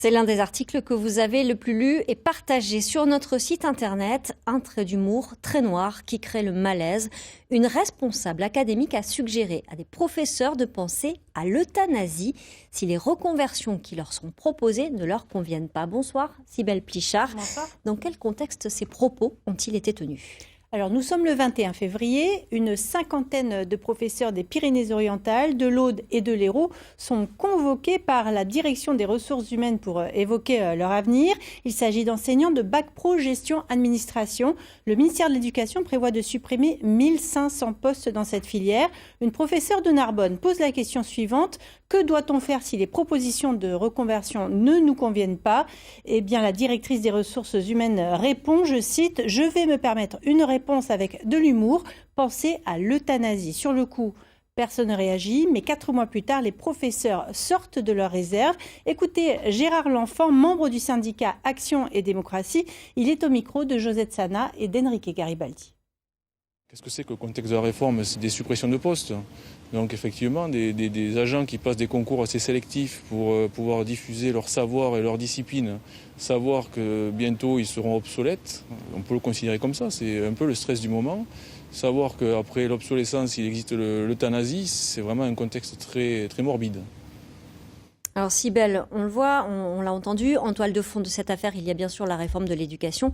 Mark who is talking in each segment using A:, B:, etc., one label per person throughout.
A: C'est l'un des articles que vous avez le plus lu et partagé sur notre site internet. Un trait d'humour très noir qui crée le malaise. Une responsable académique a suggéré à des professeurs de penser à l'euthanasie si les reconversions qui leur sont proposées ne leur conviennent pas. Bonsoir, Cybèle Plichard.
B: Bonsoir.
A: Dans quel contexte ces propos ont-ils été tenus ?
B: Alors, nous sommes le 21 février. Une cinquantaine de professeurs des Pyrénées-Orientales, de l'Aude et de l'Hérault sont convoqués par la direction des ressources humaines pour évoquer leur avenir. Il s'agit d'enseignants de Bac Pro Gestion Administration. Le ministère de l'Éducation prévoit de supprimer 1500 postes dans cette filière. Une professeure de Narbonne pose la question suivante. Que doit-on faire si les propositions de reconversion ne nous conviennent pas ? Eh bien, la directrice des ressources humaines répond, je cite, « Je vais me permettre une réponse avec de l'humour, pensez à l'euthanasie ». Sur le coup, personne ne réagit, mais 4 mois plus tard, les professeurs sortent de leur réserve. Écoutez Gérard L'Enfant, membre du syndicat Action et Démocratie. Il est au micro de Josette Sana et d'Enrique Garibaldi.
C: Qu'est-ce que c'est que le contexte de la réforme ? C'est des suppressions de postes. Donc effectivement, des agents qui passent des concours assez sélectifs pour pouvoir diffuser leur savoir et leur discipline, savoir que bientôt ils seront obsolètes, on peut le considérer comme ça, c'est un peu le stress du moment. Savoir qu'après l'obsolescence, il existe l'euthanasie, c'est vraiment un contexte très, très morbide.
A: Alors Cybèle, on le voit, on l'a entendu, en toile de fond de cette affaire, il y a bien sûr la réforme de l'éducation,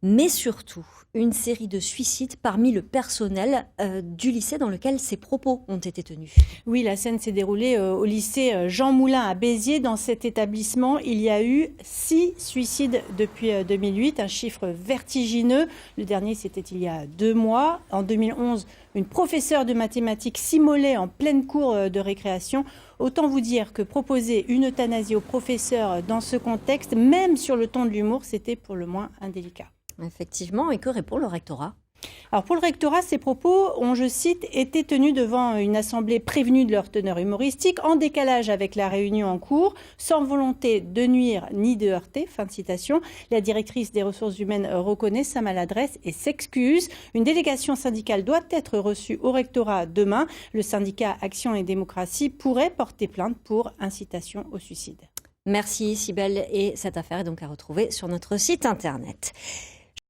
A: mais surtout une série de suicides parmi le personnel du lycée dans lequel ces propos ont été tenus.
B: Oui, la scène s'est déroulée au lycée Jean Moulin à Béziers. Dans cet établissement, il y a eu 6 suicides depuis 2008, un chiffre vertigineux. Le dernier, c'était il y a 2 mois. En 2011, une professeure de mathématiques s'immolait en pleine cour de récréation. Autant vous dire que proposer une euthanasie aux professeurs dans ce contexte, même sur le ton de l'humour, c'était pour le moins indélicat.
A: Effectivement, et que répond le rectorat ?
B: Alors pour le rectorat, ces propos ont, je cite, été tenus devant une assemblée prévenue de leur teneur humoristique, en décalage avec la réunion en cours, sans volonté de nuire ni de heurter. Fin de citation. La directrice des ressources humaines reconnaît sa maladresse et s'excuse. Une délégation syndicale doit être reçue au rectorat demain. Le syndicat Action et Démocratie pourrait porter plainte pour incitation au suicide.
A: Merci Cybèle, et cette affaire est donc à retrouver sur notre site internet.